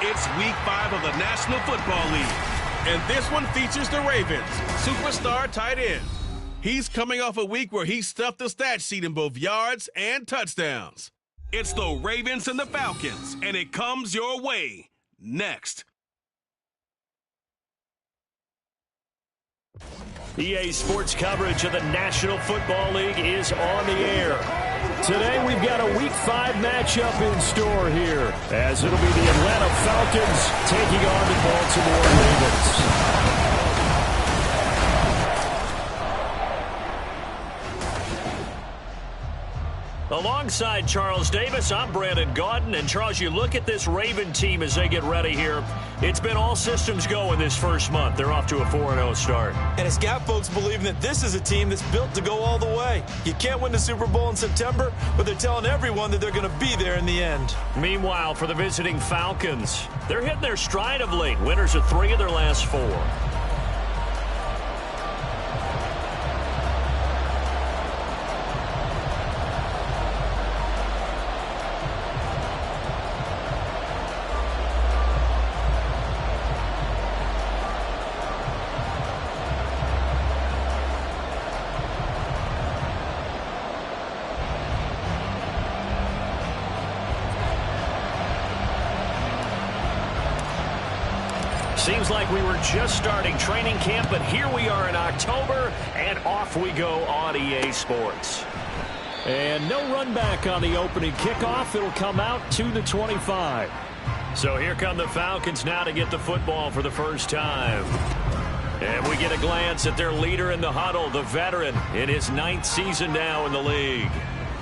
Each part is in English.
It's week 5 of the National Football League, and this one features the Ravens' superstar tight end. He's coming off a week where he stuffed the stat sheet in both yards and touchdowns. It's the Ravens and the Falcons, and it comes your way next. EA Sports coverage of the National Football League is on the air. Today we've got a Week 5 matchup in store here, as it'll be the Atlanta Falcons taking on the Baltimore Ravens. Alongside Charles Davis, I'm Brandon Gaudin. And Charles, you look at this Raven team as they get ready here. It's been all systems go in this first month. They're off to a 4-0 start. And it's got folks believing that this is a team that's built to go all the way. You can't win the Super Bowl in September, but they're telling everyone that they're going to be there in the end. Meanwhile, for the visiting Falcons, they're hitting their stride of late. Winners of 3 of their last 4. Seems like we were just starting training camp, but here we are in October, and off we go on EA Sports. And no run back on the opening kickoff. It'll come out to the 25. So here come the Falcons now to get the football for the first time. And we get a glance at their leader in the huddle, the veteran, in his 9th season now in the league.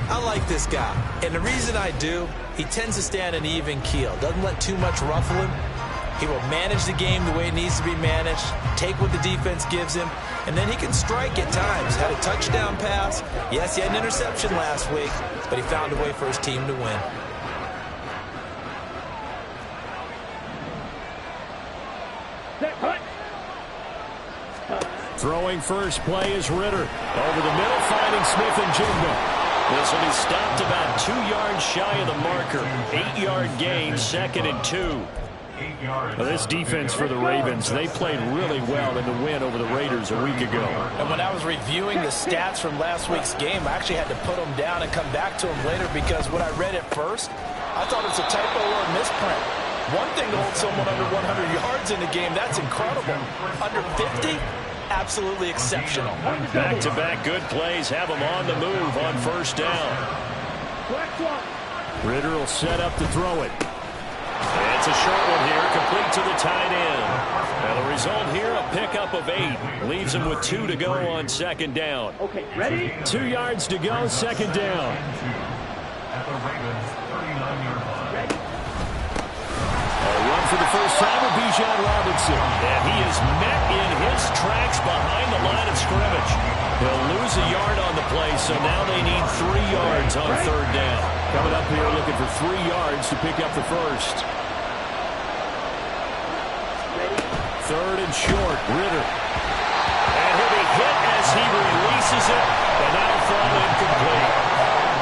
I like this guy, and the reason I do, he tends to stay on an even keel. Doesn't let too much ruffle him. He will manage the game the way it needs to be managed, take what the defense gives him, and then he can strike at times. Had a touchdown pass. Yes, he had an interception last week, but he found a way for his team to win. Throwing first play is Ritter. Over the middle, finding Smith and Jigba. This will be stopped about 2 yards shy of the marker. 8-yard gain, 2nd and 2. Well, this defense for the Ravens, they played really well in the win over the Raiders a week ago. And when I was reviewing the stats from last week's game, I actually had to put them down and come back to them later because when I read it first, I thought it was a typo or a misprint. One thing to hold someone under 100 yards in the game, that's incredible. Under 50, absolutely exceptional. Back-to-back good plays have them on the move on first down. Ritter will set up to throw it. It's a short one here, complete to the tight end. Now the result here, a pickup of 8. Leaves him with 2 to go on 2nd down. Okay, ready? 2 yards to go, 2nd down. At the Ravens 39-yard line. A run for the first time with Bijan Robinson. And he is met in his tracks behind the line of scrimmage. He'll lose a yard on the play, so now they need 3 yards on 3rd down. Coming up here looking for 3 yards to pick up the first. 3rd and short, Ritter. And he'll be hit as he releases it, and that'll fall incomplete.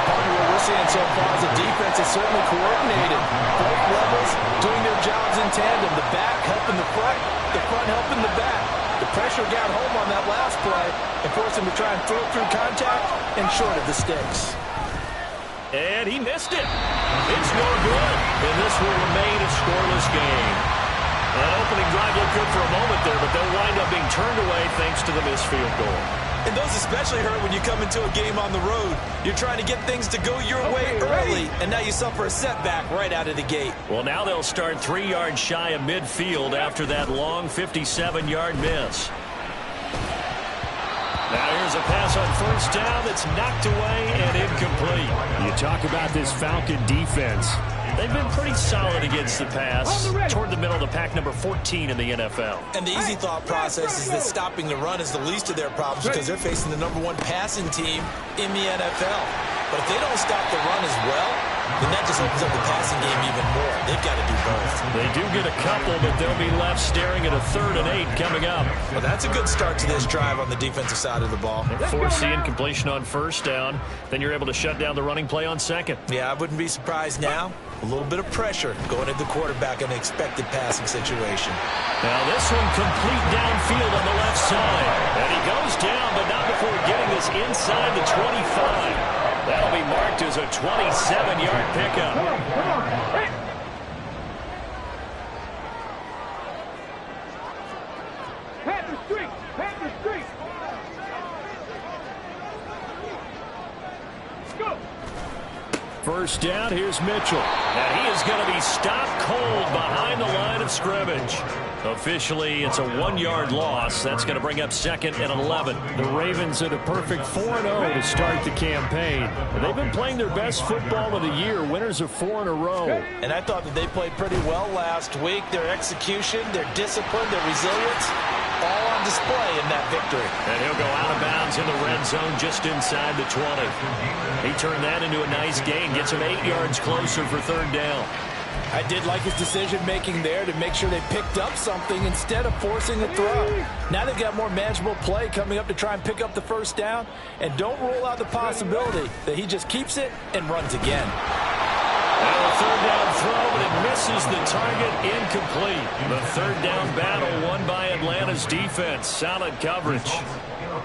Part of what we're seeing so far is the defense is certainly coordinated. Both levels doing their jobs in tandem. The back helping the front helping the back. The pressure got home on that last play and forced him to try and throw through contact and short of the sticks. And he missed it. It's no good, and this will remain a scoreless game. That opening drive looked good for a moment there, but they'll wind up being turned away thanks to the missed field goal. And those especially hurt when you come into a game on the road. You're trying to get things to go your way early, and now you suffer a setback right out of the gate. Well, now they'll start 3 yards shy of midfield after that long 57-yard miss. Now here's a pass on first down that's knocked away and incomplete. You talk about this Falcon defense. They've been pretty solid against the pass, toward the middle of the pack, number 14 in the NFL. And the easy thought process is that stopping the run is the least of their problems because they're facing the #1 passing team in the NFL. But if they don't stop the run as well, then that just opens up the passing game even more. They've got to do both. They do get a couple, but they'll be left staring at a 3rd and 8 coming up. Well, that's a good start to this drive on the defensive side of the ball. Force the incompletion on first down. Then you're able to shut down the running play on second. Yeah, I wouldn't be surprised now. A little bit of pressure going at the quarterback in an expected passing situation. Now this one complete downfield on the left side. And he goes down, but not before getting this inside the 25. That'll be marked as a 27-yard pickup. First down, here's Mitchell. And he is going to be stopped cold behind the line of scrimmage. Officially, it's a 1-yard loss. That's going to bring up 2nd and 11. The Ravens at a perfect 4-0 to start the campaign. They've been playing their best football of the year, winners of 4 in a row. And I thought that they played pretty well last week. Their execution, their discipline, their resilience, all on display in that victory. And he'll go out of bounds in the red zone just inside the 20. He turned that into a nice gain, gets him 8 yards closer for 3rd down. I did like his decision-making there to make sure they picked up something instead of forcing a throw. Now they've got more manageable play coming up to try and pick up the first down. And don't rule out the possibility that he just keeps it and runs again. And a 3rd down throw, but it misses the target, incomplete. The 3rd down battle won by Atlanta's defense. Solid coverage.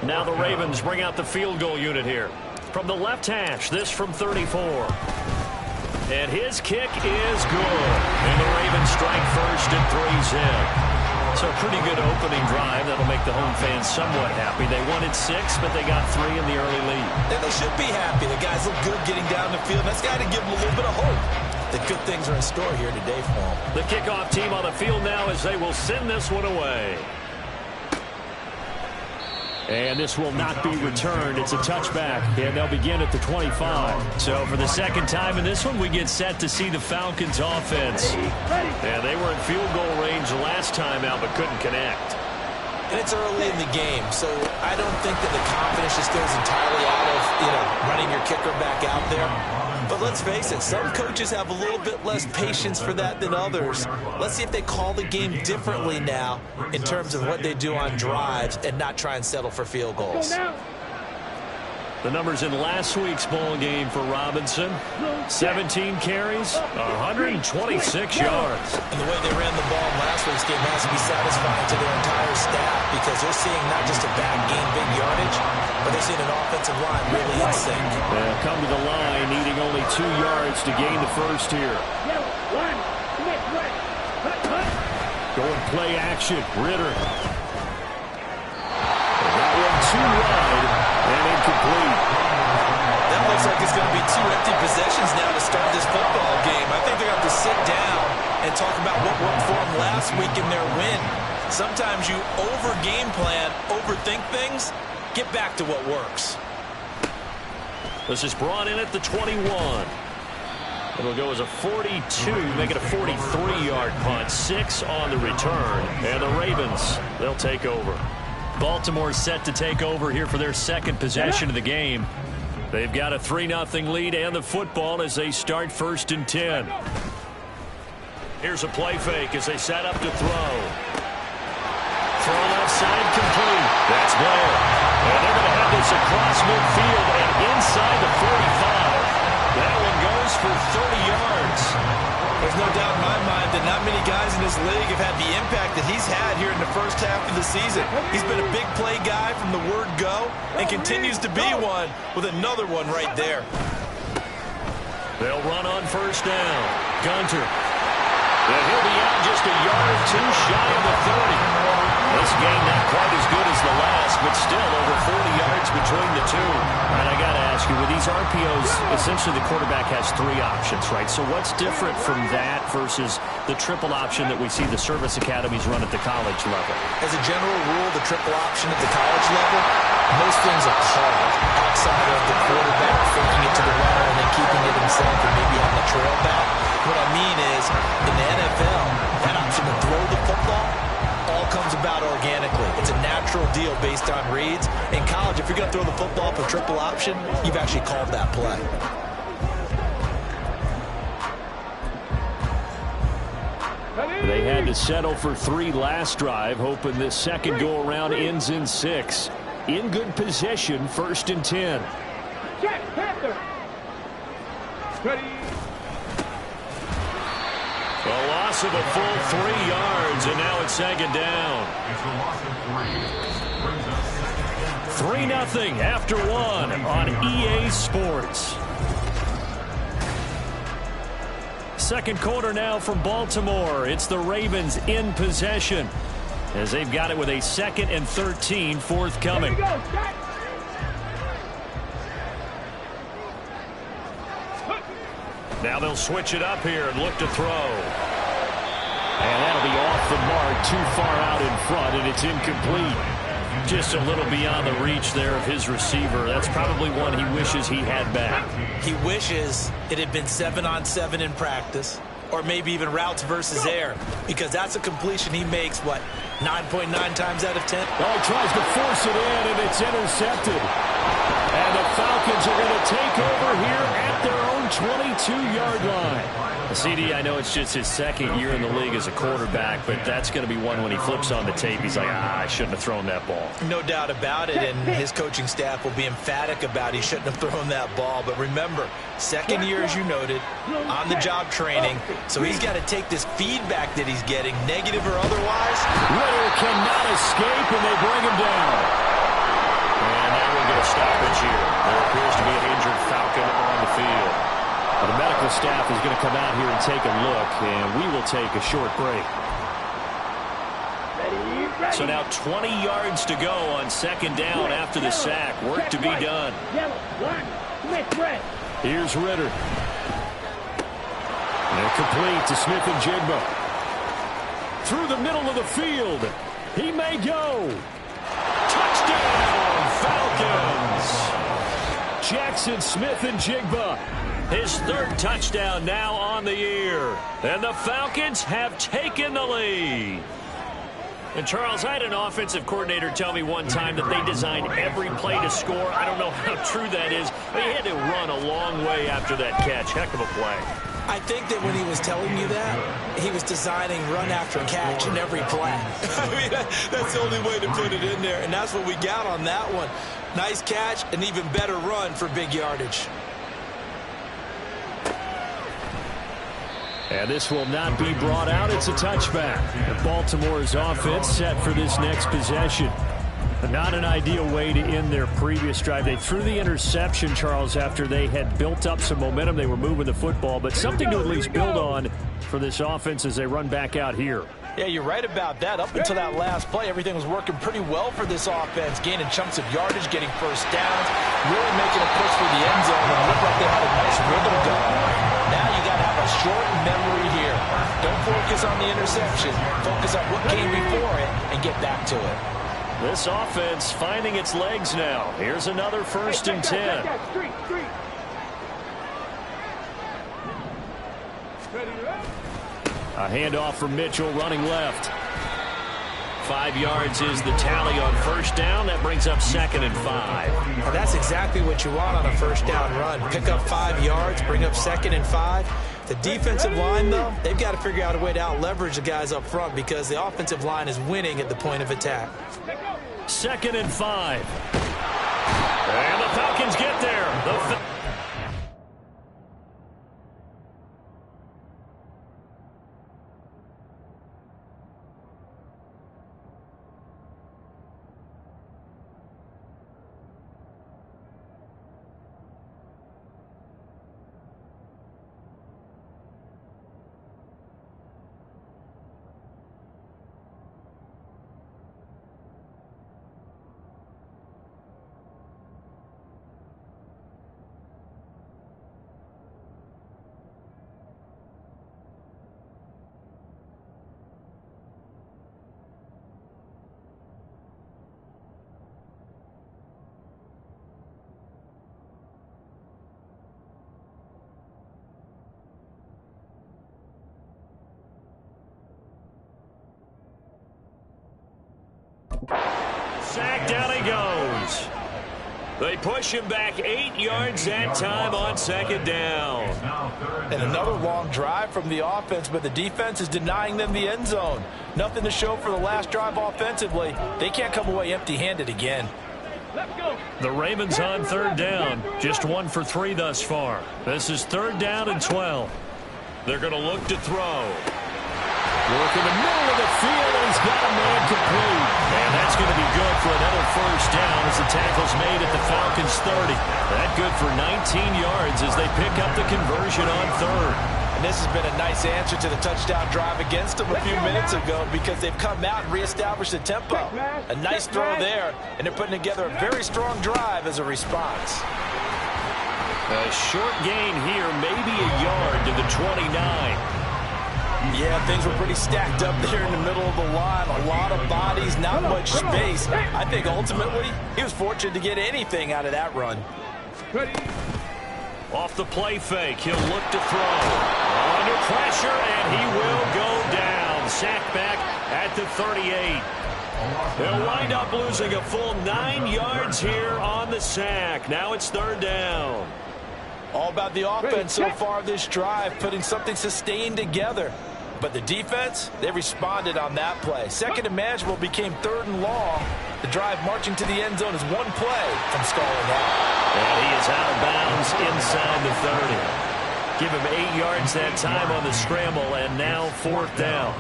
Now the Ravens bring out the field goal unit here. From the left hash, this from 34. And his kick is good. And the Ravens strike first and 3's in. So a pretty good opening drive. That'll make the home fans somewhat happy. They wanted 6, but they got 3 in the early lead. And they should be happy. The guys look good getting down the field. That's got to give them a little bit of hope that good things are in store here today for them. The kickoff team on the field now as they will send this one away. And this will not be returned. It's a touchback, and they'll begin at the 25. So for the 2nd time in this one, we get set to see the Falcons offense. And they were in field goal range last time out, but couldn't connect. And it's early in the game, so I don't think that the confidence just goes entirely out of, running your kicker back out there. But let's face it, some coaches have a little bit less patience for that than others. Let's see if they call the game differently now in terms of what they do on drives and not try and settle for field goals. The numbers in last week's ball game for Robinson: 17 carries, 126 yards. And the way they ran the ball in last week's game has to be satisfying to their entire staff because they're seeing not just a back gain big yardage, but they're seeing an offensive line really in sync. They'll come to the line needing only 2 yards to gain the first here. Going play action, Ritter. That one too wide and incomplete. That looks like it's going to be 2 empty possessions now to start this football game. I think they're going to have to sit down and talk about what worked for them last week in their win. Sometimes you over-game plan, overthink things, get back to what works. This is brought in at the 21. It'll go as a 42, make it a 43-yard punt. 6 on the return. And the Ravens, they'll take over. Baltimore set to take over here for their 2nd possession of the game. They've got a 3-0 lead and the football as they start 1st and 10. Here's a play fake as they set up to throw. Throw left side complete. That's Blair. this across midfield and inside the 45. That one goes for 30 yards. There's no doubt in my mind that not many guys in this league have had the impact that he's had here in the first half of the season. He's been a big play guy from the word go and continues to be one with another one right there. They'll run on first down. Gunter. And he'll be out just a yard or two shy of the 30. This game not quite as good as the last, but still over 40 yards between the two. All right, I got to ask you, with these RPOs, essentially the quarterback has three options, right? So what's different from that versus the triple option that we see the service academies run at the college level? As a general rule, the triple option at the college level, most things are called outside of the quarterback faking it to the runner and then keeping it himself and maybe on the trail back. What I mean is, in the NFL, that option to throw the football all comes about organically. It's a natural deal based on reads. In college, if you're going to throw the football for triple option, you've actually called that play. They had to settle for 3 last drive, hoping this second go-around ends in 6. In good possession, 1st and 10. Check, Panther. Ready. A loss of a full 3 yards, and now it's 2nd down. It's a loss of 3. 3-0 after 1 on EA Sports. Second quarter now from Baltimore. It's the Ravens in possession as they've got it with a 2nd and 13 forthcoming. Here we go, Jack. Now they'll switch it up here and look to throw. And that'll be off the mark, too far out in front, and it's incomplete. Just a little beyond the reach there of his receiver. That's probably one he wishes he had back. He wishes it had been 7-on-7 in practice, or maybe even routes versus air, because that's a completion he makes, what, 9.9 times out of 10? Oh, he tries to force it in, and it's intercepted. And the Falcons are going to take over here at their own 22-yard line. CD, I know it's just his 2nd year in the league as a quarterback, but that's going to be one when he flips on the tape. He's like, I shouldn't have thrown that ball. No doubt about it, and his coaching staff will be emphatic about he shouldn't have thrown that ball. But remember, 2nd year, as you noted, on-the-job training, so he's got to take this feedback that he's getting, negative or otherwise. Ritter cannot escape, and they bring him down. And now we'll get a stoppage here. There appears to be an injured Falcon on the field. The medical staff is going to come out here and take a look, and we will take a short break. So now 20 yards to go on 2nd down after the sack. Work to be done. Here's Ritter. And complete to Smith and Jigba. Through the middle of the field. He may go. Touchdown, Falcons! Jackson Smith and Jigba. His 3rd touchdown now on the year. And the Falcons have taken the lead. And Charles, I had an offensive coordinator tell me one time that they designed every play to score. I don't know how true that is, but he had to run a long way after that catch. Heck of a play. I think that when he was telling you that, he was designing run after catch in every play. I mean, that's the only way to put it in there, and that's what we got on that one. Nice catch, an even better run for big yardage. And this will not be brought out. It's a touchback. Baltimore's offense set for this next possession. Not an ideal way to end their previous drive. They threw the interception, Charles, after they had built up some momentum. They were moving the football, but something to at least build on for this offense as they run back out here. Yeah, you're right about that. Up until that last play, everything was working pretty well for this offense, gaining chunks of yardage, getting first downs, really making a push for the end zone, and it looked like they had a nice rhythm going. Now you got to have a short memory here. Don't focus on the interception. Focus on what came before it and get back to it. This offense finding its legs now. Here's another 1st and 10. A handoff from Mitchell running left. 5 yards is the tally on 1st down. That brings up 2nd and 5. Well, that's exactly what you want on a 1st down run. Pick up 5 yards, bring up 2nd and 5. The defensive line, though, they've got to figure out a way to out-leverage the guys up front because the offensive line is winning at the point of attack. 2nd and 5. And the Falcons get there. Sack, down he goes. They push him back 8 yards that time on second down. And another long drive from the offense, but the defense is denying them the end zone. Nothing to show for the last drive offensively. They can't come away empty-handed again. The Ravens on third down. Just 1 for 3 thus far. This is 3rd down and 12. They're going to look to throw. Work in the middle of the field, and he's got a man complete. And that's going to be good for another first down as the tackle's made at the Falcons' 30. That good for 19 yards as they pick up the conversion on 3rd. And this has been a nice answer to the touchdown drive against them a few minutes ago because they've come out and reestablished the tempo. A nice throw there, and they're putting together a very strong drive as a response. A short gain here, maybe a yard to the 29. Yeah, things were pretty stacked up there in the middle of the line. A lot of bodies, not much space. I think ultimately he was fortunate to get anything out of that run. Off the play fake, he'll look to throw. Under pressure, and he will go down. Sacked back at the 38. They'll wind up losing a full 9 yards here on the sack. Now it's 3rd down. All about the offense so far this drive, putting something sustained together. But the defense, they responded on that play. Second and manageable became 3rd and long. The drive marching to the end zone is 1 play from stalling out. And he is out of bounds inside the 30. Give him 8 yards that time on the scramble, and now 4th down.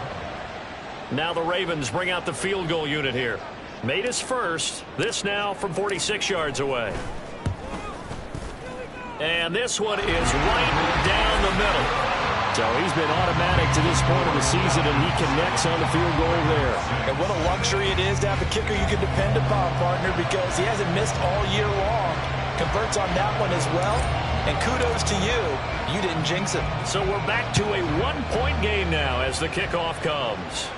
Now the Ravens bring out the field goal unit here. Made his first. This now from 46 yards away. And this one is right down the middle. So he's been automatic to this point of the season, and he connects on the field goal there. And what a luxury it is to have a kicker you can depend upon, partner, because he hasn't missed all year long. Converts on that one as well. And kudos to you. You didn't jinx it. So we're back to a 1-point game now as the kickoff comes.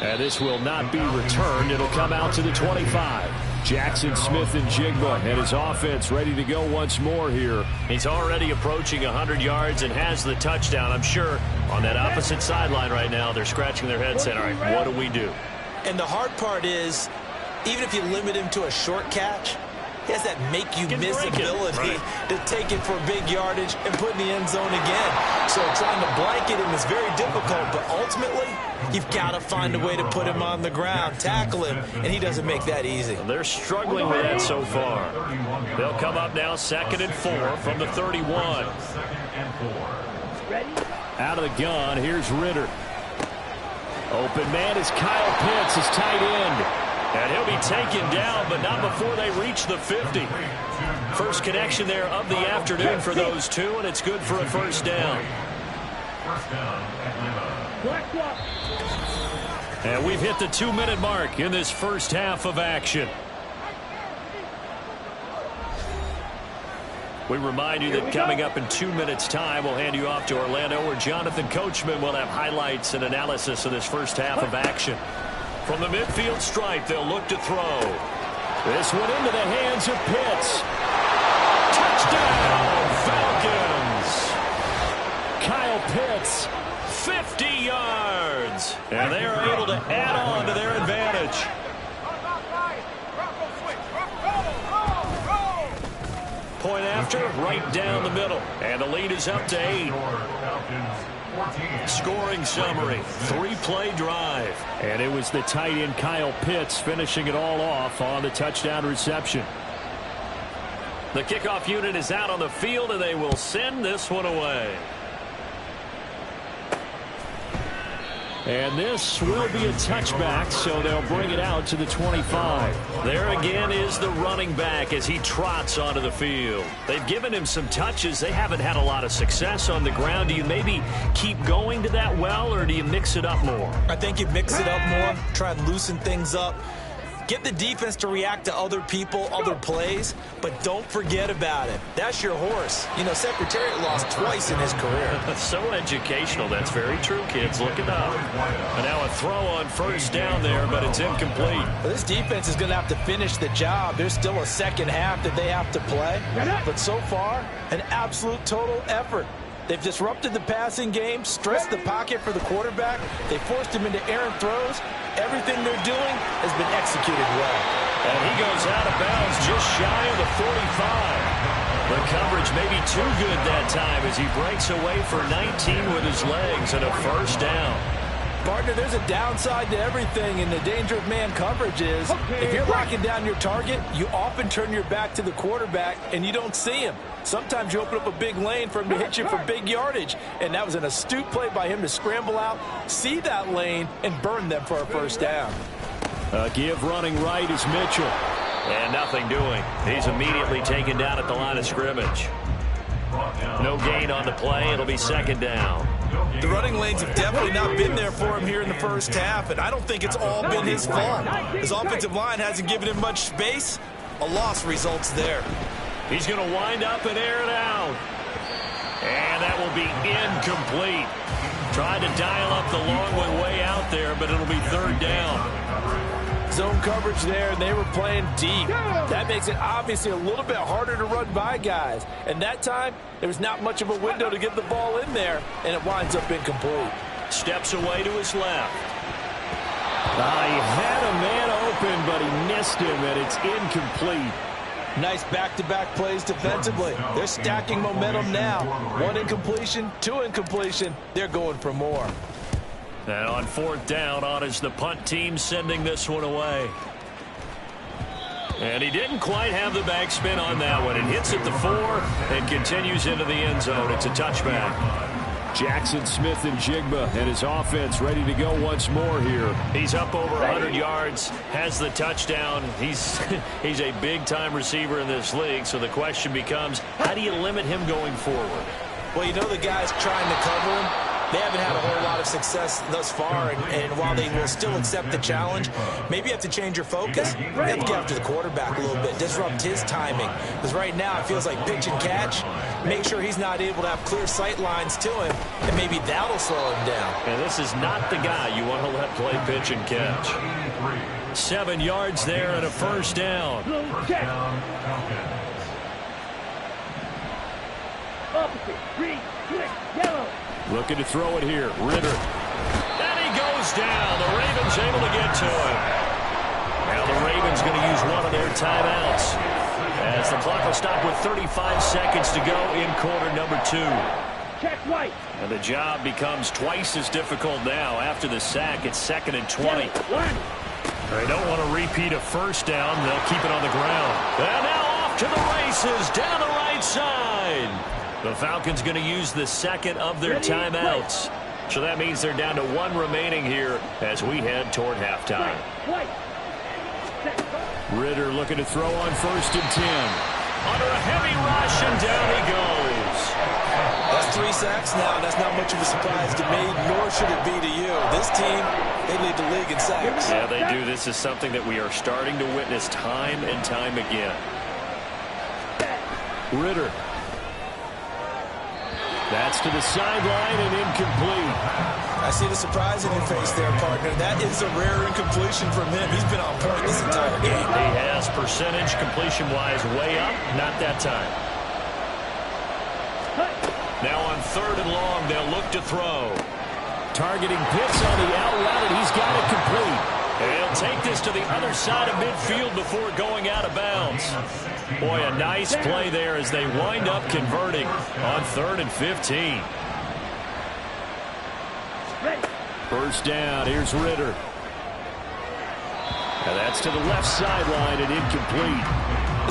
And this will not be returned. It'll come out to the 25. Jackson Smith and Jigba and his offense ready to go once more here. He's already approaching 100 yards and has the touchdown. I'm sure on that opposite sideline right now, they're scratching their heads saying, all right, what do we do? And the hard part is, even if you limit him to a short catch, he has that make-you-miss ability to take it for big yardage and put in the end zone again. So trying to blanket him is very difficult, but ultimately, you've got to find a way to put him on the ground, tackle him, and he doesn't make that easy. They're struggling with that so far. They'll come up now 2nd and 4 from the 31. Out of the gun, here's Ritter. Open man is Kyle Pitts, his tight end. And he'll be taken down, but not before they reach the 50. First connection there of the afternoon for those two, and it's good for a first down. And we've hit the 2-minute mark in this first half of action. We remind you that coming up in 2 minutes' time, we'll hand you off to Orlando, where Jonathan Coachman will have highlights and analysis of this first half of action. From the midfield stripe, they'll look to throw. This one into the hands of Pitts. Touchdown, Falcons! Kyle Pitts, 50 yards. And they are able to add on to their advantage. Point after, right down the middle. And the lead is up to 8. Scoring summary, 3-play drive. And it was the tight end Kyle Pitts finishing it all off on the touchdown reception. The kickoff unit is out on the field, and they will send this one away. And this will be a touchback, so they'll bring it out to the 25. There again is the running back as he trots onto the field. They've given him some touches. They haven't had a lot of success on the ground. Do you maybe keep going to that well, or do you mix it up more? I think you mix it up more, try and loosen things up. Get the defense to react to other people, other plays, but don't forget about it. That's your horse. You know, Secretariat lost twice in his career. So educational. That's very true, kids. Look it up. And now a throw on first down there, but it's incomplete. Well, this defense is going to have to finish the job. There's still a second half that they have to play. But so far, an absolute total effort. They've disrupted the passing game, stressed the pocket for the quarterback. They forced him into errant throws. Everything they're doing has been executed well. And he goes out of bounds just shy of the 45. The coverage may be too good that time as he breaks away for 19 with his legs and a first down. Partner, there's a downside to everything, and the danger of man coverage is if you're locking down your target, you often turn your back to the quarterback and you don't see him. Sometimes you open up a big lane for him to hit you for big yardage, and that was an astute play by him to scramble out, see that lane, and burn them for a first down. Give running right is Mitchell. And nothing doing. He's immediately taken down at the line of scrimmage. No gain on the play. It'll be second down. The running lanes have definitely not been there for him here in the first half, and I don't think it's all been his fault. His offensive line hasn't given him much space. A loss results there. He's going to wind up and air it out. And that will be incomplete. Tried to dial up the long one way out there, but it'll be third down. Zone coverage there, and they were playing deep. That makes it obviously a little bit harder to run by guys. And that time, there was not much of a window to get the ball in there, and it winds up incomplete. Steps away to his left. He had a man open, but he missed him, and it's incomplete. Nice back-to-back plays defensively. They're stacking momentum now. One incompletion, two incompletion. They're going for more. And on fourth down, on is the punt team sending this one away. And he didn't quite have the backspin on that one. It hits at the 4 and continues into the end zone. It's a touchback. Jackson Smith and Jigba and his offense ready to go once more here. He's up over 100 yards, has the touchdown. He's a big-time receiver in this league, so the question becomes, how do you limit him going forward? Well, you know the guys trying to cover him. They haven't had a whole lot of success thus far, and while they will still accept the challenge, maybe you have to change your focus. You have to get after the quarterback a little bit, disrupt his timing. Because right now it feels like pitch and catch. Make sure he's not able to have clear sight lines to him, and maybe that'll slow him down. And this is not the guy you want to let play pitch and catch. 7 yards there and a first down. Opposite, green, click, yellow. Looking to throw it here. Ritter. And he goes down. The Ravens able to get to him. Now the Ravens going to use one of their timeouts as the clock will stop with 35 seconds to go in quarter number 2. Check white. And the job becomes twice as difficult now. After the sack, it's 2nd and 20. They don't want to repeat a first down. They'll keep it on the ground. And now off to the races down the right side. The Falcons going to use the second of their timeouts. So that means they're down to 1 remaining here as we head toward halftime. Ritter looking to throw on 1st and 10. Under a heavy rush, and down he goes. That's 3 sacks now. That's not much of a surprise to me, nor should it be to you. This team, they lead the league in sacks. Yeah, they do. This is something that we are starting to witness time and time again. Ritter. That's to the sideline and incomplete. I see the surprise in your face there, partner. That is a rare incompletion from him. He's been on point this entire game. He has percentage completion-wise way up. Not that time. Now on 3rd and long, they'll look to throw. Targeting Pitts on the out route, and he's got it complete. And he'll take this to the other side of midfield before going out of bounds. Boy, a nice play there as they wind up converting on 3rd and 15. First down, here's Ritter. And that's to the left sideline and incomplete.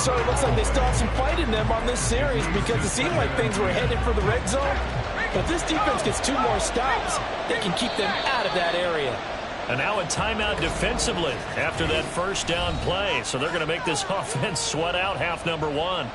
So it looks like they still have some fight in them on this series because it seemed like things were headed for the red zone. But this defense gets 2 more stops, they can keep them out of that area. And now a timeout defensively after that first down play. So they're going to make this offense sweat out half number 1.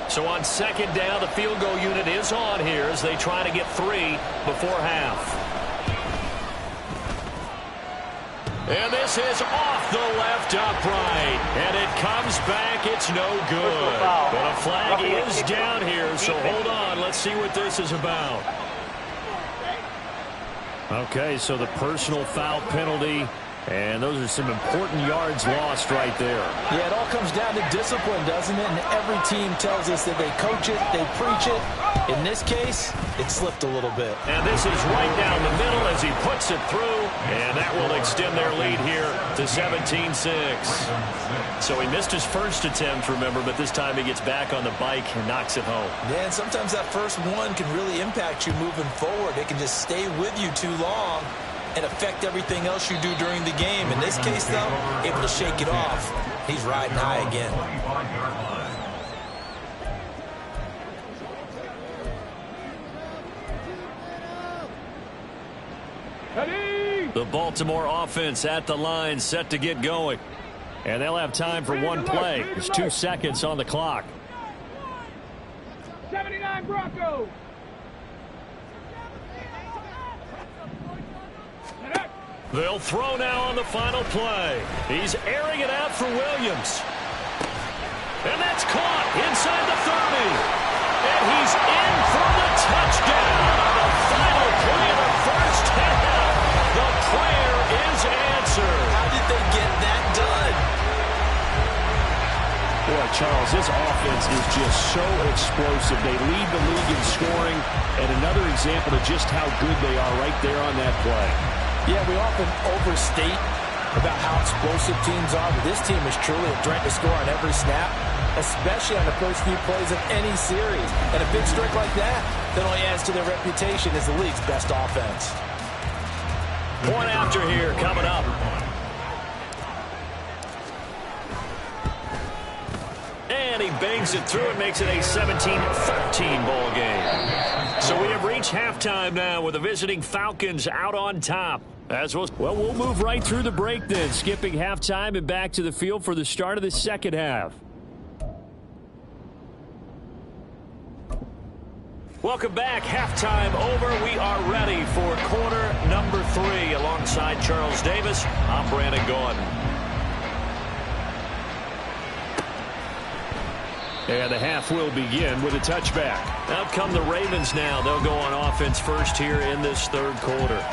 So on second down, the field goal unit is on here as they try to get 3 before half. And this is off the left upright. And it comes back. It's no good. But a flag is down here, so hold on. Let's see what this is about. Okay, so the personal foul penalty. And those are some important yards lost right there. Yeah, it all comes down to discipline, doesn't it? And every team tells us that they coach it, they preach it. In this case, it slipped a little bit. And this is right down the middle as he puts it through. And that will extend their lead here to 17-6. So he missed his first attempt, remember, but this time he gets back on the bike and knocks it home. Yeah, and sometimes that first one can really impact you moving forward. It can just stay with you too long and affect everything else you do during the game. In this case, though, able to shake it off. He's riding high again. The Baltimore offense at the line, set to get going. And they'll have time for one play. There's 2 seconds on the clock. 79 Broncos. They'll throw now on the final play. He's airing it out for Williams. And that's caught inside the 30. And he's in for the touchdown on the final play of the first half. The prayer is answered. How did they get that done? Boy, Charles, this offense is just so explosive. They lead the league in scoring. And another example of just how good they are right there on that play. Yeah, we often overstate about how explosive teams are, but this team is truly a threat to score on every snap, especially on the first few plays of any series. And a big streak like that only adds to their reputation as the league's best offense. Point after here coming up. And he bangs it through and makes it a 17-13 ball game. So we have reached halftime now with the visiting Falcons out on top. We'll move right through the break then, skipping halftime and back to the field for the start of the second half. Welcome back. Halftime over. We are ready for quarter number 3 alongside Charles Davis. I'm Brandon Gordon. And the half will begin with a touchback. Out come the Ravens now. They'll go on offense first here in this third quarter.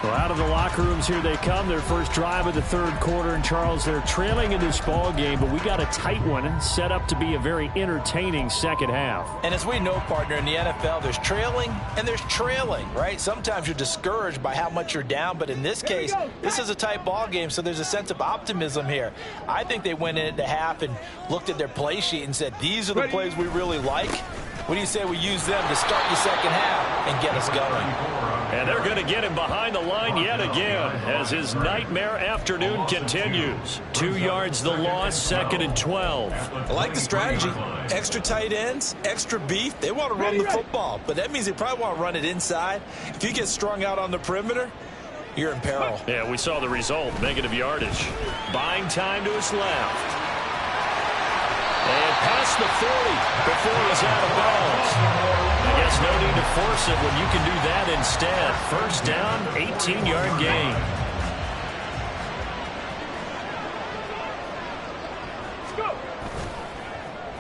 Well, out of the locker rooms here they come. Their first drive of the third quarter. And, Charles, they're trailing in this ball game, but we got a tight one set up to be a very entertaining second half. And as we know, partner, in the NFL, there's trailing and there's trailing, right? Sometimes you're discouraged by how much you're down, but in this case, this is a tight ball game, so there's a sense of optimism here. I think they went into half and looked at their play sheet and said, these are the plays we really like. What do you say we use them to start the second half and get us going? And they're going to get him behind the line yet again as his nightmare afternoon continues. 2 yards the loss, 2nd and 12. I like the strategy. Extra tight ends, extra beef. They want to run the football, but that means they probably want to run it inside. If you get strung out on the perimeter, you're in peril. Yeah, we saw the result, negative yardage. Buying time to his left. And past the 40 before he's out of bounds. I guess no need to force it when you can do that instead. First down, 18-yard gain.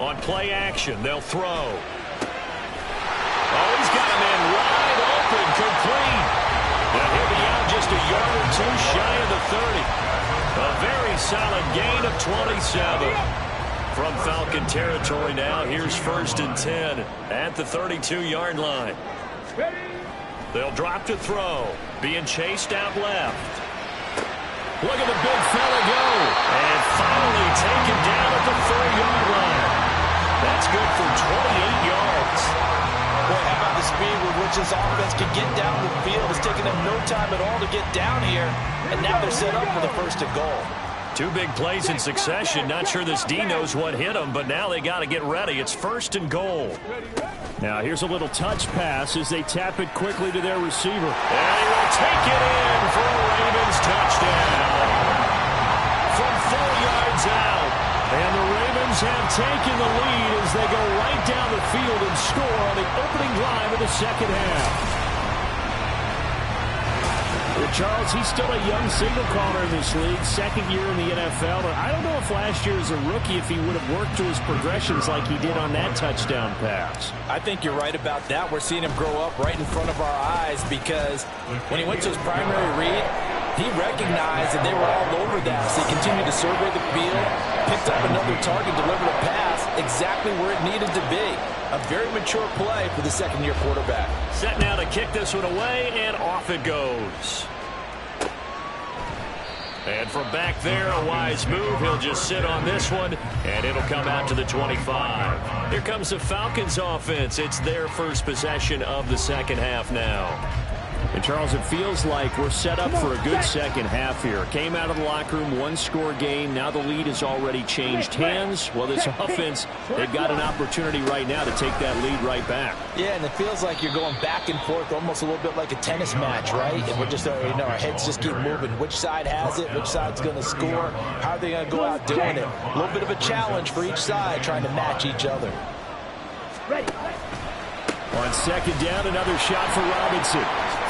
On play action, they'll throw. Oh, he's got a man wide open, complete. And he'll be out just a yard or 2 shy of the 30. A very solid gain of 27. From Falcon territory now, here's 1st and 10 at the 32-yard line. They'll drop to throw, being chased out left. Look at the big fella go. And finally taken down at the 4-yard line. That's good for 28 yards. Boy, how about the speed with which this offense can get down the field? It's taken them no time at all to get down here. And now they're set up for the 1st and goal. 2 big plays in succession. Not sure this D knows what hit them, but now they got to get ready. It's 1st and goal. Now here's a little touch pass as they tap it quickly to their receiver. And he will take it in for a Ravens touchdown. From 4 yards out. And the Ravens have taken the lead as they go right down the field and score on the opening drive of the second half. Charles, he's still a young signal caller in this league, 2nd year in the NFL. But I don't know if last year as a rookie, if he would have worked through his progressions like he did on that touchdown pass. I think you're right about that. We're seeing him grow up right in front of our eyes because when he went to his primary read, he recognized that they were all over that. So he continued to survey the field, picked up another target, delivered a pass exactly where it needed to be. A very mature play for the 2nd-year quarterback. Set now to kick this one away, and off it goes. And from back there, a wise move. He'll just sit on this one, and it'll come out to the 25. Here comes the Falcons offense. It's their first possession of the second half now. And, Charles, it feels like we're set up for a good second half here. Came out of the locker room, 1-score game. Now the lead has already changed hands. Well, this offense, they've got an opportunity right now to take that lead right back. Yeah, and it feels like you're going back and forth almost a little bit like a tennis match, right? And we're just, our heads just keep moving. Which side has it? Which side's going to score? How are they going to go out doing it? A little bit of a challenge for each side trying to match each other. Ready. On second down, another shot for Robinson.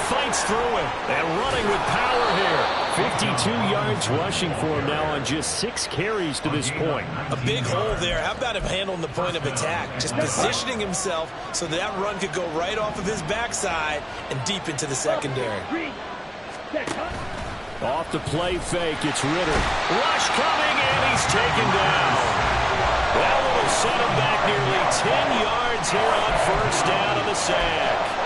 Fights through it and running with power here. 52 yards rushing for him now on just 6 carries to this point. A big hole there. How about him handling the point of attack? Just positioning himself so that run could go right off of his backside and deep into the secondary. Off the play fake, it's Ritter. Rush coming, and he's taken down. That will set him back nearly 10 yards here on 1st down on the sack.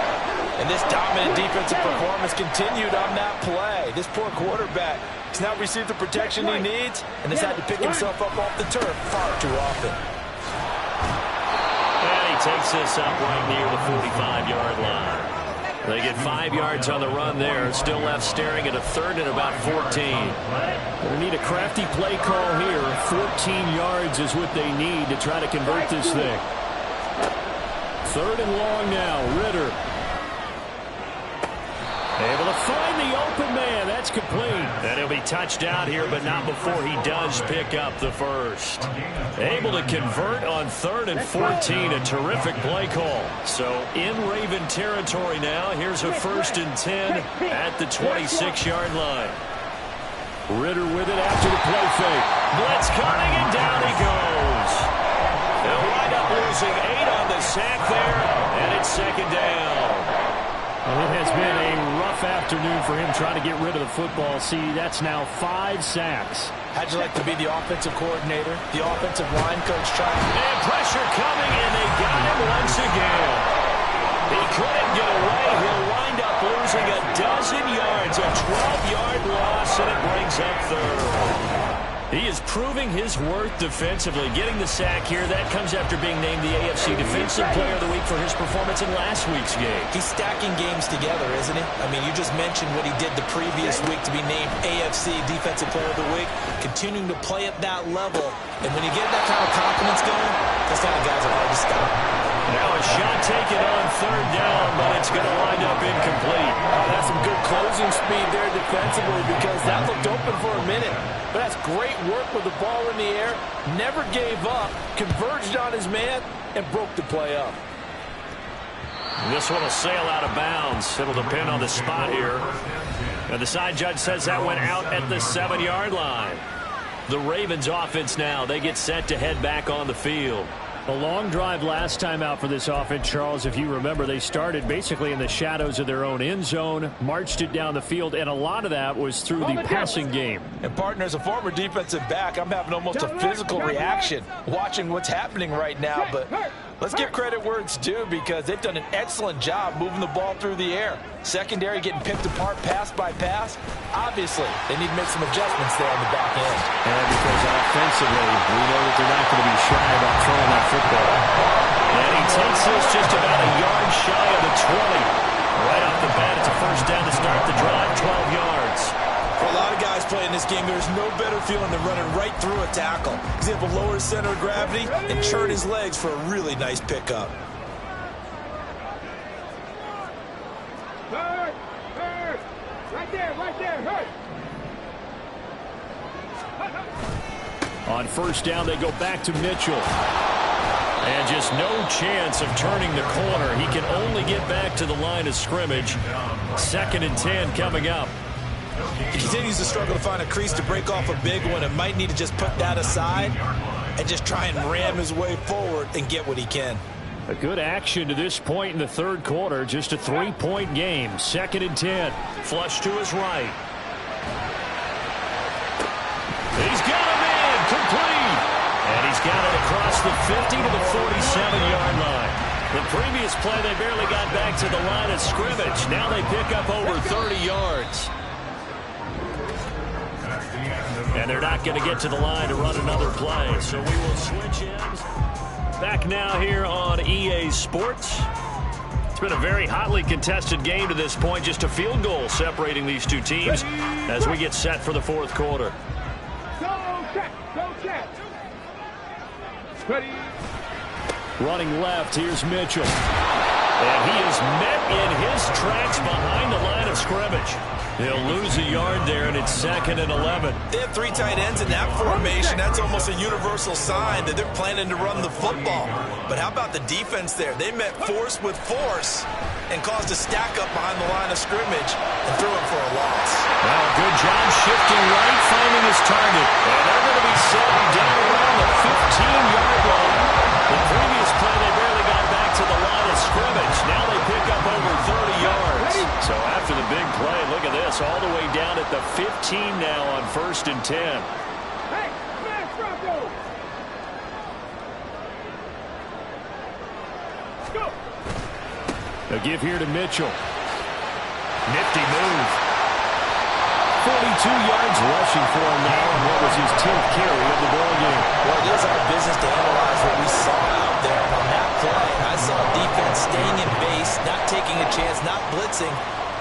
And this dominant defensive performance continued on that play. This poor quarterback has not received the protection he needs and has had to pick himself up off the turf far too often. And he takes this up right near the 45-yard line. They get 5 yards on the run there. Still left staring at a 3rd and about 14. They need a crafty play call here. 14 yards is what they need to try to convert this thing. 3rd and long now. Ritter. Able to find the open man. That's complete. And he'll be touched out here, but not before he does pick up the first. Able to convert on 3rd and 14. A terrific play call. So in Raven territory now. Here's a 1st and 10 at the 26-yard line. Ritter with it after the play fake. Blitz coming, and down he goes. They'll wind up losing 8 on the sack there, and it's 2nd down. Well, it has been a rough afternoon for him trying to get rid of the football. See, that's now 5 sacks. How'd you like to be the offensive coordinator, the offensive line coach trying? And pressure coming, and they got him once again. He couldn't get away. He'll wind up losing a dozen yards, a 12-yard loss, and it brings up 3rd. He is proving his worth defensively. Getting the sack here, that comes after being named the AFC Defensive Player of the Week for his performance in last week's game. He's stacking games together, isn't he? I mean, you just mentioned what he did the previous week to be named AFC Defensive Player of the Week, continuing to play at that level. And when you get that kind of confidence going, those kind of guys are hard to stop. Now a shot taken on 3rd down, but it's going to wind up incomplete. Oh, that's some good closing speed there defensively because that looked open for a minute. But that's great work with the ball in the air. Never gave up, converged on his man, and broke the play up. This one will sail out of bounds. It'll depend on the spot here. And the side judge says that went out at the 7-yard line. The Ravens offense now, they get set to head back on the field. A long drive last time out for this offense, Charles. If you remember, they started basically in the shadows of their own end zone, marched it down the field, and a lot of that was through the passing game. And, partner, as a former defensive back, I'm having almost a physical reaction watching what's happening right now. But Let's give credit where it's due because they've done an excellent job moving the ball through the air. Secondary getting picked apart pass by pass. Obviously, they need to make some adjustments there on the back end. And because offensively, we know that they're not going to be shy about throwing that football. And he takes this just about a yard shy of the 20. Right off the bat, it's a first down to start the drive, 12 yards. For a lot of guys playing this game, there's no better feeling than running right through a tackle. He's able to lower his center of gravity and churn his legs for a really nice pickup. Hurt! Hurt! Right there, hurt! On first down, they go back to Mitchell. And just no chance of turning the corner. He can only get back to the line of scrimmage. 2nd and 10 coming up. He continues to struggle to find a crease to break off a big one and might need to just put that aside and just try and ram his way forward and get what he can. A good action to this point in the third quarter. Just a 3-point game. 2nd and 10. Flush to his right. He's got a man complete. And he's got it across the 50 to the 47-yard line. The previous play, they barely got back to the line of scrimmage. Now they pick up over 30 yards. And they're not going to get to the line to run another play. So we will switch ends. Back now here on EA Sports. It's been a very hotly contested game to this point. Just a field goal separating these two teams as we get set for the fourth quarter. Go check! Ready? Running left, here's Mitchell. And he is met in his tracks behind the line of scrimmage. He'll lose a yard there, and it's 2nd and 11. They have 3 tight ends in that formation. That's almost a universal sign that they're planning to run the football. But how about the defense there? They met force with force and caused a stack up behind the line of scrimmage and threw him for a loss. Well, good job shifting right, finding his target. And they're going to be setting down around the 15-yard line. The previous play, they barely got back to the line of scrimmage. Now they pick up over 30 yards. So after the big play, look at this, all the way down at the 15 now on 1st and 10. Hey, smash Bronco! Go! A give here to Mitchell. Nifty move. 42 yards rushing for him now, and what was his 10th carry of the ball game. Well, it is our business to analyze what we saw out there. And on that play, I saw defense staying in base, not taking a chance, not blitzing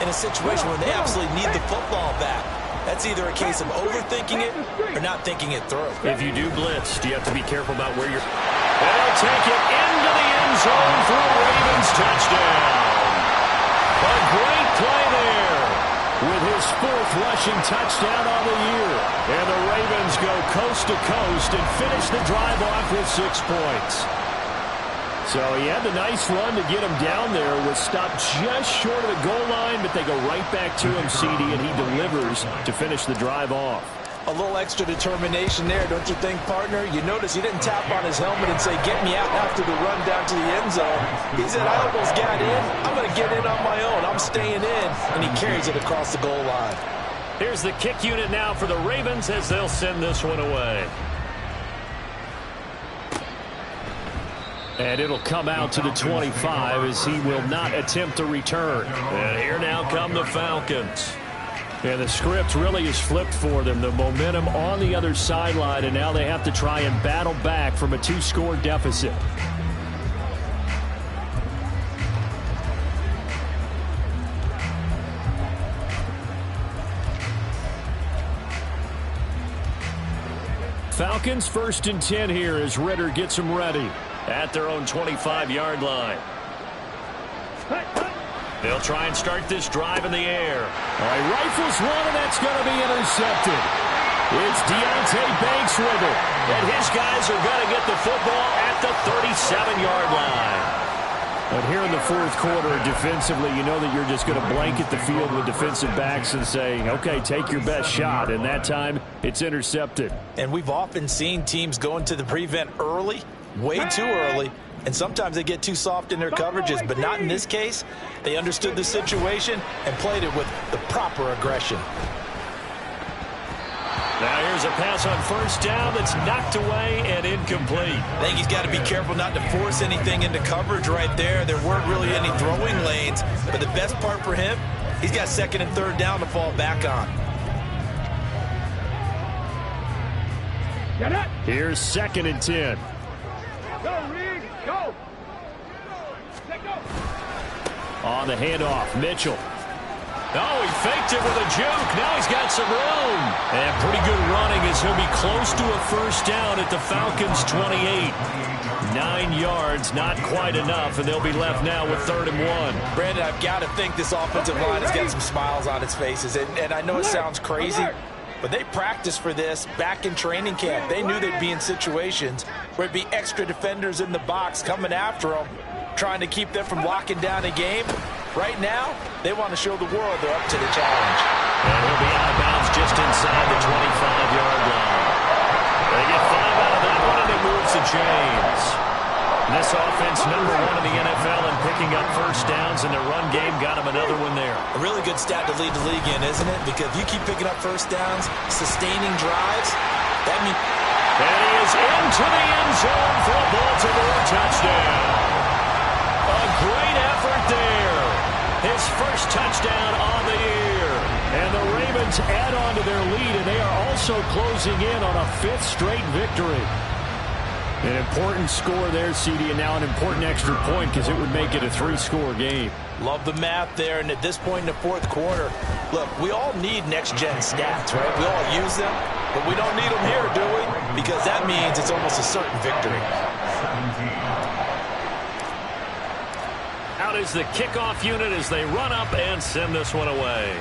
in a situation where they absolutely need the football back. That's either a case of overthinking it or not thinking it through. If you do blitz, do you have to be careful about where you're... And they'll take it into the end zone for a Ravens touchdown. A great play there. With his 4th rushing touchdown on the year. And the Ravens go coast to coast and finish the drive off with 6 points. So he had the nice run to get him down there. Was stopped just short of the goal line, but they go right back to him, CD, and he delivers to finish the drive off. A little extra determination there, don't you think, partner? You notice he didn't tap on his helmet and say, get me out after the run down to the end zone. He said, I almost got in. I'm going to get in on my own. I'm staying in. And he carries it across the goal line. Here's the kick unit now for the Ravens as they'll send this one away. And it'll come out to the 25 as he will not attempt to return. And here now come the Falcons. And the script really is flipped for them. The momentum on the other sideline, and now they have to try and battle back from a 2-score deficit. Falcons 1st and 10 here as Ritter gets them ready. At their own 25-yard line. They'll try and start this drive in the air. All right, rifles one, and that's going to be intercepted. It's Deontay Banks with it. And his guys are going to get the football at the 37-yard line. But here in the fourth quarter, defensively, you know that you're just going to blanket the field with defensive backs and say, okay, take your best shot. And that time, it's intercepted. And we've often seen teams go into the prevent early, way too early. And sometimes they get too soft in their coverages, but not in this case. They understood the situation and played it with the proper aggression. Now here's a pass on first down that's knocked away and incomplete. I think he's got to be careful not to force anything into coverage right there. There weren't really any throwing lanes, but the best part for him, he's got second and third down to fall back on. Here's 2nd and 10. Go, Reed, go. Let go. On the handoff, Mitchell. Oh, he faked it with a juke. Now he's got some room. And pretty good running as he'll be close to a first down at the Falcons' 28. 9 yards, not quite enough, and they'll be left now with 3rd and 1. Brandon, I've got to think this offensive line has got some smiles on its faces. And I know it sounds crazy, but they practiced for this back in training camp. They knew they'd be in situations where it'd be extra defenders in the box coming after them, trying to keep them from locking down a game. Right now, they want to show the world they're up to the challenge. And he'll be out of bounds just inside the 25-yard line. They get 5 out of that one, and it moves to James. This offense, number 1 in the NFL in picking up first downs, and their run game got him another one there. A really good stat to lead the league in, isn't it? Because you keep picking up first downs, sustaining drives, that means... And he is into the end zone for a Baltimore touchdown. A great effort there. His first touchdown on the year. And the Ravens add on to their lead, and they are also closing in on a 5th straight victory. An important score there, CD, and now an important extra point because it would make it a 3-score game. Love the math there, and at this point in the 4th quarter, look, we all need next-gen stats, right? We all use them, but we don't need them here, do we? Because that means it's almost a certain victory. Out is the kickoff unit as they run up and send this one away.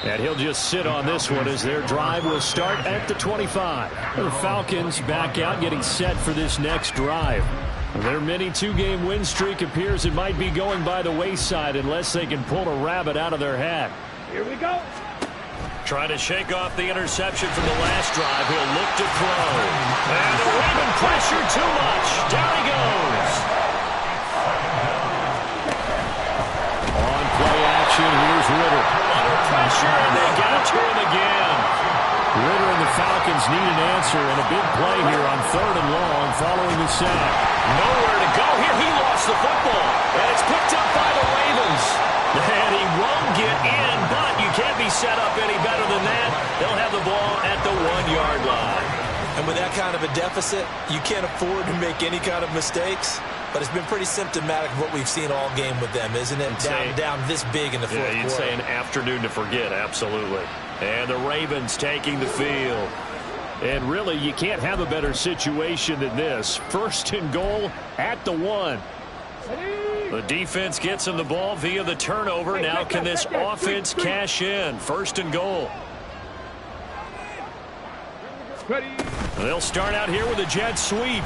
And he'll just sit on this one as their drive will start at the 25. The Falcons back out getting set for this next drive. Their mini 2-game win streak appears it might be going by the wayside unless they can pull a rabbit out of their hat. Here we go. Trying to shake off the interception from the last drive. He'll look to throw. And the Raven pressure too much. Down he goes. On play action, here's Ritter. Under pressure, and they got to him again. Ritter and the Falcons need an answer, and a big play here on 3rd and long following the sack. Nowhere to go here. He lost the football. And it's picked up by the Ravens. And he won't get in, but you can't be set up any better than that. They'll have the ball at the 1-yard line. And with that kind of a deficit, you can't afford to make any kind of mistakes. But it's been pretty symptomatic of what we've seen all game with them, isn't it? Down this big in the 4th quarter. Yeah, you'd say an afternoon to forget, absolutely. And the Ravens taking the field. And really, you can't have a better situation than this. 1st and goal at the 1. The defense gets him the ball via the turnover. Now can this offense cash in? 1st and goal. They'll start out here with a jet sweep.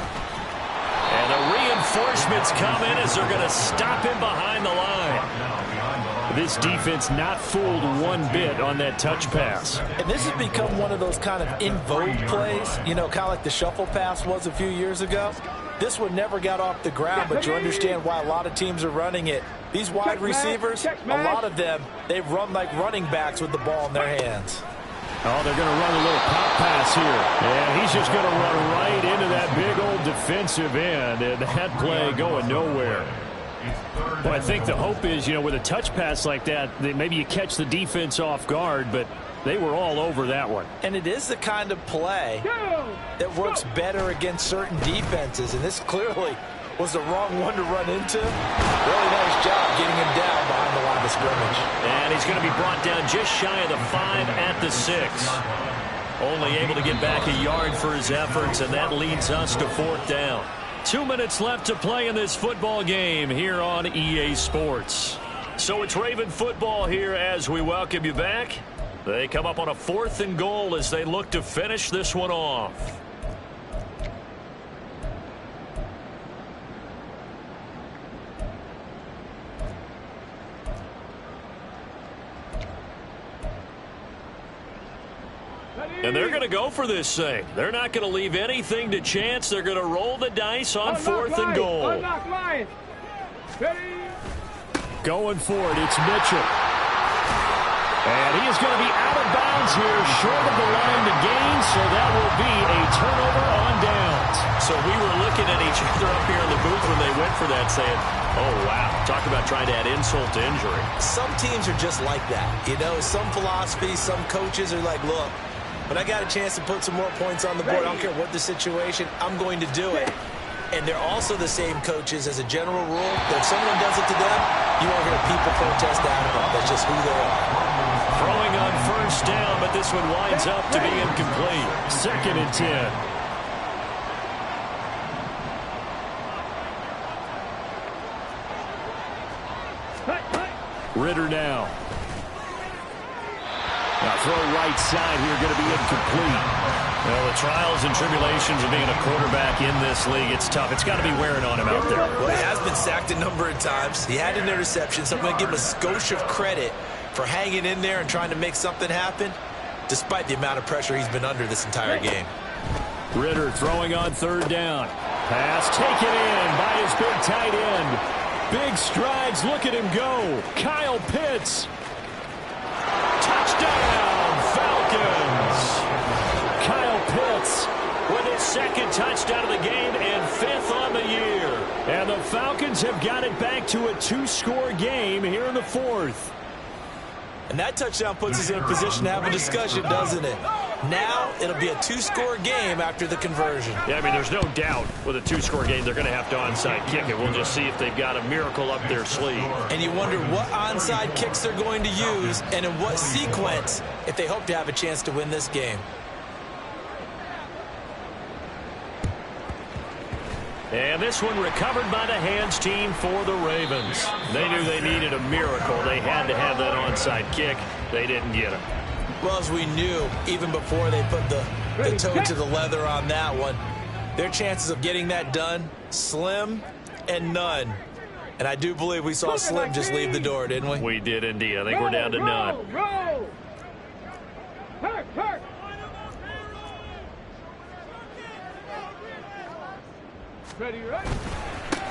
And the reinforcements come in as they're going to stop him behind the line. This defense not fooled one bit on that touch pass. And this has become one of those kind of in vogue plays, you know, kind of like the shuffle pass was a few years ago. This one never got off the ground, but you understand why a lot of teams are running it. These wide receivers, a lot of them, they run like running backs with the ball in their hands. Oh, they're going to run a little pop pass here. And he's just going to run right into that big old defensive end. And that play going nowhere. Well, I think the hope is, you know, with a touch pass like that, maybe you catch the defense off guard, but they were all over that one. And it is the kind of play that works better against certain defenses. And this clearly was the wrong one to run into. Really nice job getting him down behind the line of scrimmage. And he's going to be brought down just shy of the 5 at the 6. Only able to get back a yard for his efforts, and that leads us to 4th down. 2 minutes left to play in this football game here on EA Sports. So it's Raven football here as we welcome you back. They come up on a 4th and goal as they look to finish this one off. And they're going to go for this thing. They're not going to leave anything to chance. They're going to roll the dice on 4th and goal. Unlock line. Ready. Going for it, it's Mitchell. And he is going to be out of bounds here, short of the line to gain, so that will be a turnover on downs. So we were looking at each other up here in the booth when they went for that, saying, oh, wow, talk about trying to add insult to injury. Some teams are just like that. You know, some philosophies, some coaches are like, look, when I got a chance to put some more points on the board, I don't care what the situation, I'm going to do it. And they're also the same coaches as a general rule that if someone does it to them, you won't hear people protest out of it. That's just who they are. Throwing on first down, but this one winds up to be incomplete. 2nd and 10. Ritter now. Now throw right side here, going to be incomplete. Well, the trials and tribulations of being a quarterback in this league, it's tough. It's got to be wearing on him out there. Well, he has been sacked a number of times. He had an interception, so I'm going to give him a skosh of credit for hanging in there and trying to make something happen, despite the amount of pressure he's been under this entire game. Ritter throwing on 3rd down. Pass taken in by his big tight end. Big strides. Look at him go. Kyle Pitts. Touchdown, Falcons. Kyle Pitts with his 2nd touchdown of the game and 5th on the year. And the Falcons have got it back to a 2-score game here in the 4th. And that touchdown puts us in a position to have a discussion, doesn't it? Now it'll be a 2-score game after the conversion. Yeah, I mean, there's no doubt with a 2-score game they're going to have to onside kick it. We'll just see if they've got a miracle up their sleeve. And you wonder what onside kicks they're going to use and in what sequence if they hope to have a chance to win this game. And this one recovered by the hands team for the Ravens. They knew they needed a miracle. They had to have that onside kick. They didn't get it. Well, as we knew, even before they put the toe to the leather on that one, their chances of getting that done, slim and none. And I do believe we saw Slim just leave the door, didn't we? We did indeed. I think we're down to none. Roll! Hurt! Ready, right?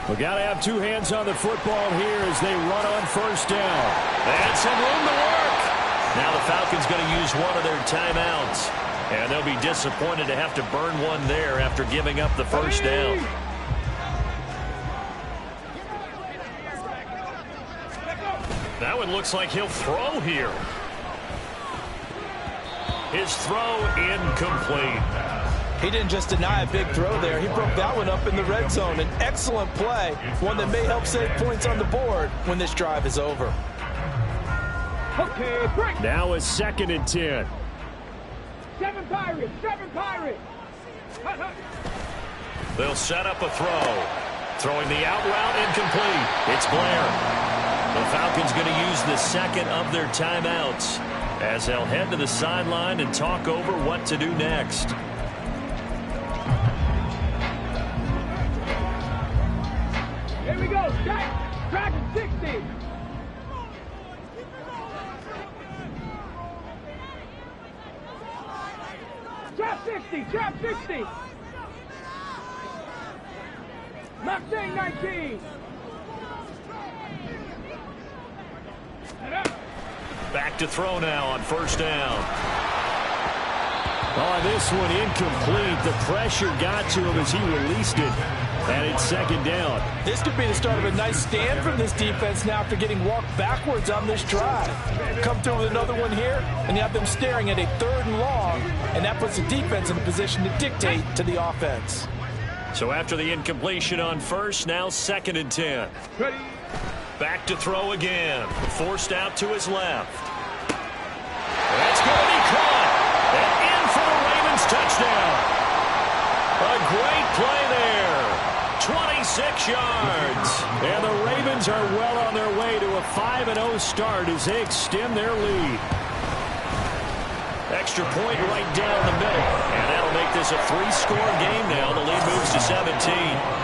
We got to have 2 hands on the football here as they run on 1st down. And some room to work. Now the Falcons going to use one of their timeouts. And they'll be disappointed to have to burn one there after giving up the 1st down. That one looks like he'll throw here. His throw incomplete. He didn't just deny a big throw there. He broke that one up in the red zone. An excellent play, one that may help save points on the board when this drive is over. Okay, break. Now a 2nd and 10. 7 Pirates. They'll set up a throw. Throwing the out route incomplete. It's Blair. The Falcons going to use the 2nd of their timeouts as they'll head to the sideline and talk over what to do next. Here we go. Dragon 60. Trap 60. Mustang 19. Back to throw now on 1st down. Oh, this one incomplete. The pressure got to him as he released it. And it's 2nd down. This could be the start of a nice stand from this defense now after getting walked backwards on this drive. Come through with another one here, and you have them staring at a 3rd and long, and that puts the defense in a position to dictate to the offense. So after the incompletion on 1st, now 2nd and 10. Ready. Back to throw again. Forced out to his left. That's going to be caught. And in for the Ravens touchdown. A great play there. 26 yards. And the Ravens are well on their way to a 5-0 start as they extend their lead. Extra point right down the middle. And that'll make this a 3-score game now. The lead moves to 17.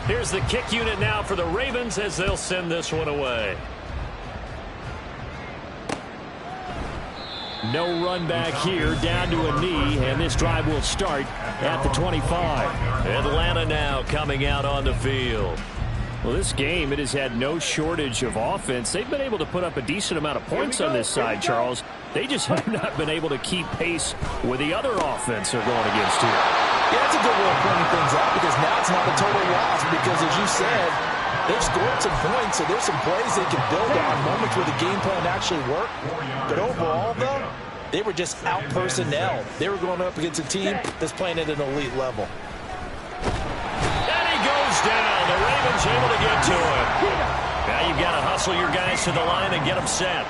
Here's the kick unit now for the Ravens as they'll send this one away. No run back here, down to a knee, and this drive will start at the 25. Atlanta now coming out on the field. Well, this game, it has had no shortage of offense. They've been able to put up a decent amount of points on this side, Charles. They just have not been able to keep pace with the other offense they're going against here. Yeah, that's a good way of pointing things out because now it's not a total loss because, as you said, they've scored some points, so there's some plays they can build on, moments where the game plan actually worked. But overall, though, they were just out-personnel. They were going up against a team that's playing at an elite level. And he goes down. The Ravens able to get to it. Now you've got to hustle your guys to the line and get them set.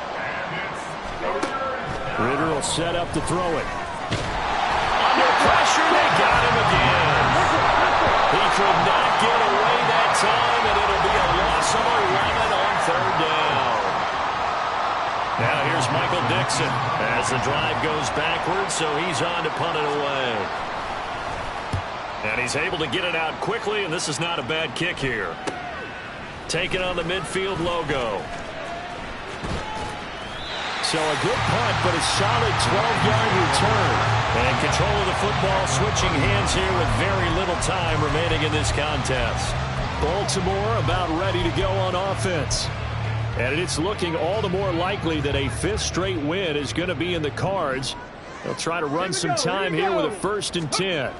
Ritter will set up to throw it. Under pressure, they got him again. He could not get away that time, and it'll be a loss of 11 on third down. Now here's Michael Dixon as the drive goes backwards, so he's on to punt it away. And he's able to get it out quickly, and this is not a bad kick here. Taking on the midfield logo. So a good punt, but a solid 12-yard return. And control of the football switching hands here with very little time remaining in this contest. Baltimore about ready to go on offense. And it's looking all the more likely that a fifth straight win is going to be in the cards. They'll try to run some time here with a 1st and 10.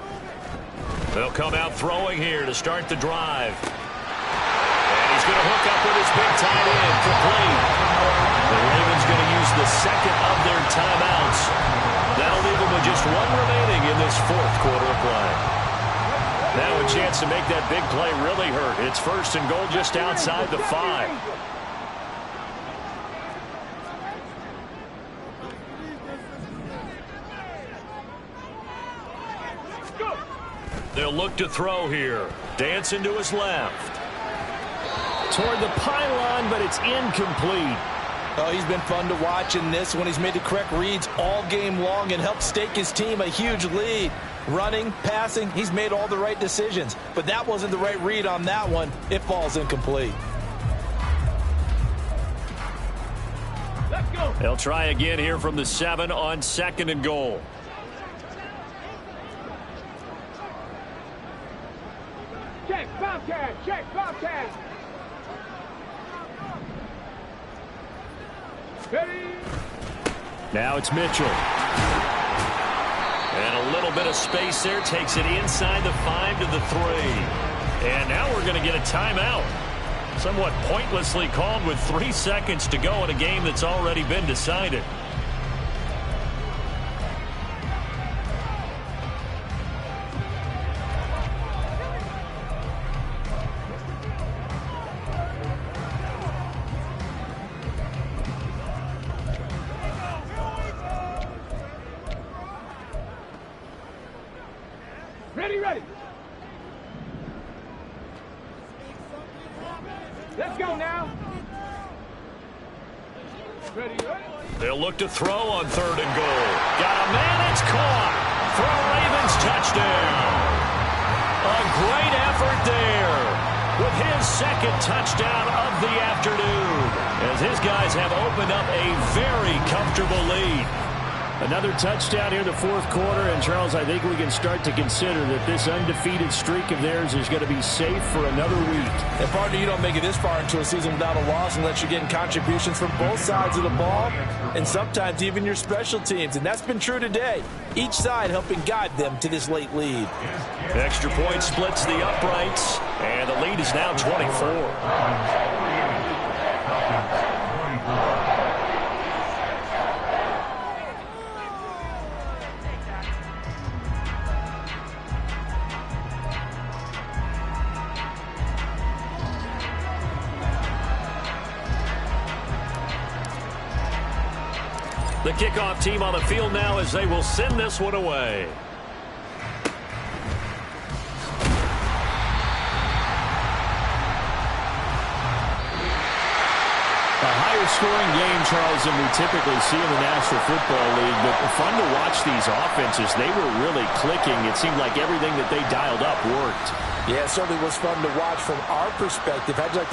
They'll come out throwing here to start the drive. And he's going to hook up with his big tight end, complete. The Ravens going to use the second of their timeouts. That'll leave them with just one remaining in this fourth quarter of play. Now a chance to make that big play really hurt. It's 1st and goal just outside the 5. They'll look to throw here. Dancing to his left. Toward the pylon, but it's incomplete. Oh, he's been fun to watch in this one. He's made the correct reads all game long and helped stake his team a huge lead. Running, passing, he's made all the right decisions. But that wasn't the right read on that one. It falls incomplete. Let's go. They'll try again here from the 7 on 2nd and goal. Check, Bobcat. Check, Bobcat. Ready. Now it's Mitchell. And a little bit of space there takes it inside the 5 to the 3. And now we're going to get a timeout. Somewhat pointlessly called with 3 seconds to go in a game that's already been decided. Ready, ready. Let's go now. Ready, ready. They'll look to throw on 3rd and goal. Got a man, it's caught for a Ravens touchdown. A great effort there with his 2nd touchdown of the afternoon as his guys have opened up a very comfortable lead. Another touchdown here in the 4th quarter, and Charles, I think we can start to consider that this undefeated streak of theirs is going to be safe for another week. And partner, you don't make it this far into a season without a loss unless you're getting contributions from both sides of the ball and sometimes even your special teams, and that's been true today. Each side helping guide them to this late lead. Extra point splits the uprights, and the lead is now 24. The kickoff team on the field now as they will send this one away. A higher scoring game, Charles, than we typically see in the National Football League, but fun to watch these offenses. They were really clicking. It seemed like everything that they dialed up worked. Yeah, it certainly was fun to watch from our perspective. How'd you like